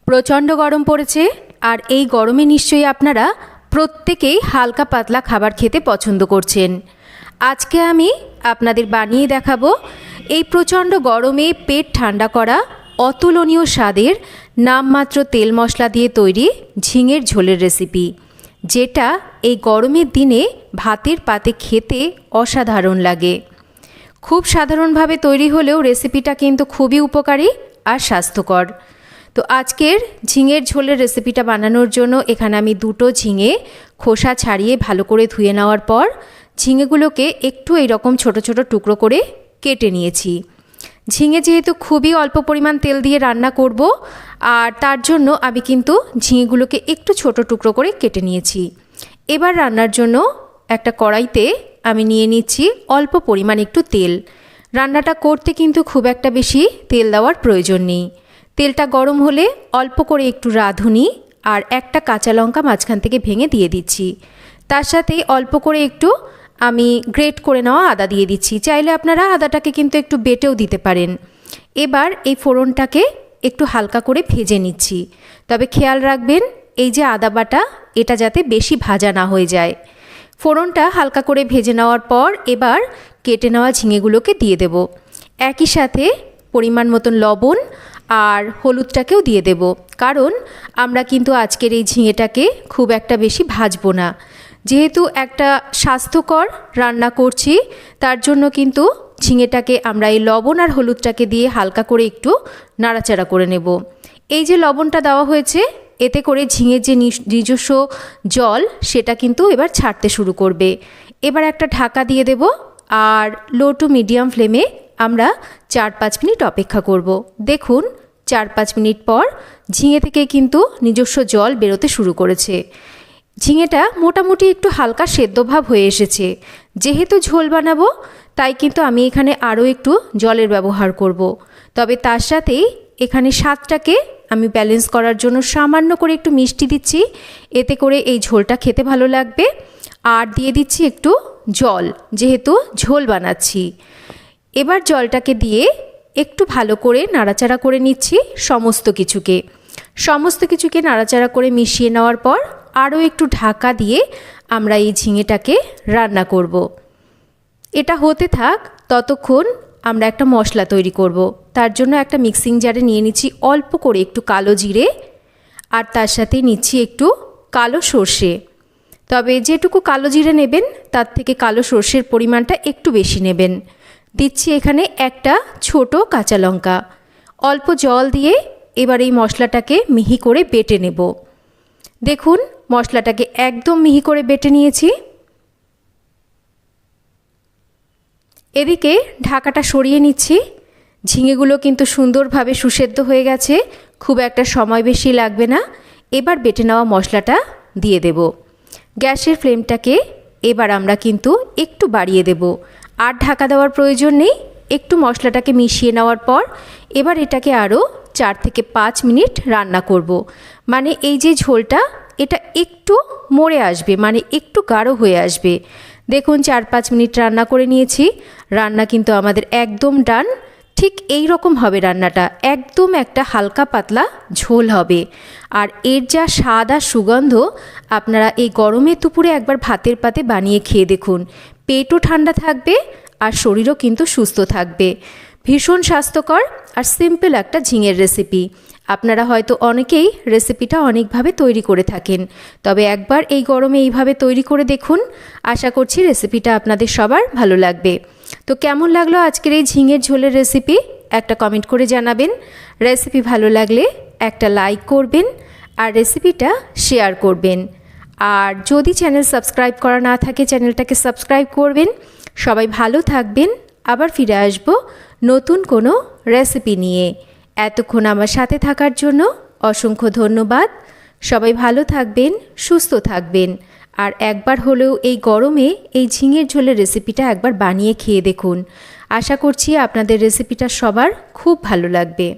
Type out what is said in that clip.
প্রচণ্ড গরম পড়েছে আর এই গরমে নিশ্চয়ই আপনারা প্রত্যেকেই হালকা পাতলা খাবার খেতে পছন্দ করছেন। আজকে আমি আপনাদের বানিয়ে দেখাবো এই প্রচণ্ড গরমে পেট ঠান্ডা করা অতুলনীয় স্বাদের নামমাত্র তেল মশলা দিয়ে তৈরি ঝিঙের ঝোলের রেসিপি, যেটা এই গরমের দিনে ভাতের পাতে খেতে অসাধারণ লাগে। খুব সাধারণভাবে তৈরি হলেও রেসিপিটা কিন্তু খুবই উপকারী আর স্বাস্থ্যকর। তো আজকের ঝিঙের ঝোলের রেসিপিটা বানানোর জন্য এখানে আমি দুটো ঝিঙে খোসা ছাড়িয়ে ভালো করে ধুয়ে নেওয়ার পর ঝিঙেগুলোকে একটু এইরকম ছোট ছোট টুকরো করে কেটে নিয়েছি। ঝিঙে যেহেতু খুবই অল্প পরিমাণ তেল দিয়ে রান্না করব, আর তার জন্য আমি কিন্তু ঝিঙেগুলোকে একটু ছোট টুকরো করে কেটে নিয়েছি। এবার রান্নার জন্য একটা কড়াইতে আমি নিয়ে নিচ্ছি অল্প পরিমাণ একটু তেল। রান্নাটা করতে কিন্তু খুব একটা বেশি তেল দেওয়ার প্রয়োজন নেই। তেলটা গরম হলে অল্প করে একটু রাঁধুনি আর একটা কাঁচা লঙ্কা মাঝখান থেকে ভেঙে দিয়ে দিচ্ছি। তার সাথে অল্প করে একটু আমি গ্রেট করে নেওয়া আদা দিয়ে দিচ্ছি। চাইলে আপনারা আদাটাকে কিন্তু একটু বেটেও দিতে পারেন। এবার এই ফোড়নটাকে একটু হালকা করে ভেজে নিচ্ছি, তবে খেয়াল রাখবেন এই যে আদা বাটা, এটা যাতে বেশি ভাজা না হয়ে যায়। ফোড়নটা হালকা করে ভেজে নেওয়ার পর এবার কেটে নেওয়া ঝিঙেগুলোকে দিয়ে দেব। একই সাথে পরিমাণ মতন লবণ আর হলুদটাকেও দিয়ে দেব, কারণ আমরা কিন্তু আজকের এই ঝিঙেটাকে খুব একটা বেশি ভাজবো না। যেহেতু একটা স্বাস্থ্যকর রান্না করছি, তার জন্য কিন্তু ঝিঙেটাকে আমরা এই লবণ আর হলুদটাকে দিয়ে হালকা করে একটু নাড়াচাড়া করে নেব। এই যে লবণটা দেওয়া হয়েছে, এতে করে ঝিঙের যে নিজস্ব জল সেটা কিন্তু এবার ছাড়তে শুরু করবে। এবার একটা ঢাকা দিয়ে দেব আর লো টু মিডিয়াম ফ্লেমে আমরা 4-5 মিনিট অপেক্ষা করব। দেখুন 4-5 মিনিট পর ঝিঙে থেকে কিন্তু নিজস্ব জল বেরোতে শুরু করেছে। ঝিঙেটা মোটামুটি একটু হালকা সেদ্ধ ভাব হয়ে এসেছে। যেহেতু ঝোল বানাবো, তাই কিন্তু আমি এখানে আরও একটু জলের ব্যবহার করব। তবে তার সাথেই এখানে স্বাদটাকে আমি ব্যালেন্স করার জন্য সামান্য করে একটু মিষ্টি দিচ্ছি, এতে করে এই ঝোলটা খেতে ভালো লাগবে। আর দিয়ে দিচ্ছি একটু জল, যেহেতু ঝোল বানাচ্ছি। এবার জলটাকে দিয়ে একটু ভালো করে নাড়াচাড়া করে নিচ্ছি সমস্ত কিছুকে নাড়াচাড়া করে মিশিয়ে নেওয়ার পর আরও একটু ঢাকা দিয়ে আমরা এই ঝিঙেটাকে রান্না করব। এটা হতে থাক, ততক্ষণ আমরা একটা মশলা তৈরি করব। তার জন্য একটা মিক্সিং জারে নিয়ে নিচ্ছি অল্প করে একটু কালো জিরে, আর তার সাথে নিচ্ছি একটু কালো সর্ষে। তবে যেটুকু কালো জিরে নেবেন তার থেকে কালো সর্ষের পরিমাণটা একটু বেশি নেবেন। দিচ্ছি এখানে একটা ছোট কাঁচা লঙ্কা। অল্প জল দিয়ে এবার এই মশলাটাকে মিহি করে বেটে নেব। দেখুন মশলাটাকে একদম মিহি করে বেটে নিয়েছি। এদিকে ঢাকাটা সরিয়ে নিচ্ছি। ঝিঙেগুলো কিন্তু সুন্দরভাবে সুসেদ্ধ হয়ে গেছে, খুব একটা সময় বেশি লাগবে না। এবার বেটে নেওয়া মশলাটা দিয়ে দেব। গ্যাসের ফ্লেমটাকে এবার আমরা কিন্তু একটু বাড়িয়ে দেব, আর ঢাকা দেওয়ার প্রয়োজন নেই। একটু মশলাটাকে মিশিয়ে নেওয়ার পর এবার এটাকে আরও 4 থেকে 5 মিনিট রান্না করব। মানে এই যে ঝোলটা, এটা একটু মরে আসবে, মানে একটু গাঢ় হয়ে আসবে। দেখুন 4-5 মিনিট রান্না করে নিয়েছি। রান্না কিন্তু আমাদের একদম ডান। ঠিক এই রকম হবে রান্নাটা, একদম একটা হালকা পাতলা ঝোল হবে। আর এর যা স্বাদ আর সুগন্ধ, আপনারা এই গরমের দুপুরে একবার ভাতের পাতে বানিয়ে খেয়ে দেখুন। পেটও ঠান্ডা থাকবে আর শরীরও কিন্তু সুস্থ থাকবে। ভীষণ স্বাস্থ্যকর আর সিম্পল একটা ঝিঙের রেসিপি। আপনারা হয়তো অনেকেই রেসিপিটা অনেকভাবে তৈরি করে থাকেন, তবে একবার এই গরমে এইভাবে তৈরি করে দেখুন। আশা করছি রেসিপিটা আপনাদের সবার ভালো লাগবে। তো কেমন লাগলো আজকের এই ঝিঙের ঝোলের রেসিপি, একটা কমেন্ট করে জানাবেন। রেসিপি ভালো লাগলে একটা লাইক করবেন আর রেসিপিটা শেয়ার করবেন। আর যদি চ্যানেল সাবস্ক্রাইব করা না থাকে, চ্যানেলটাকে সাবস্ক্রাইব করবেন। সবাই ভালো থাকবেন। আবার ফিরে আসব নতুন কোনো রেসিপি নিয়ে। এতক্ষণ আমার সাথে থাকার জন্য অসংখ্য ধন্যবাদ। সবাই ভালো থাকবেন, সুস্থ থাকবেন। আর একবার হলেও এই গরমে এই ঝিঙের ঝোলের রেসিপিটা একবার বানিয়ে খেয়ে দেখুন। আশা করছি আপনাদের রেসিপিটা সবার খুব ভালো লাগবে।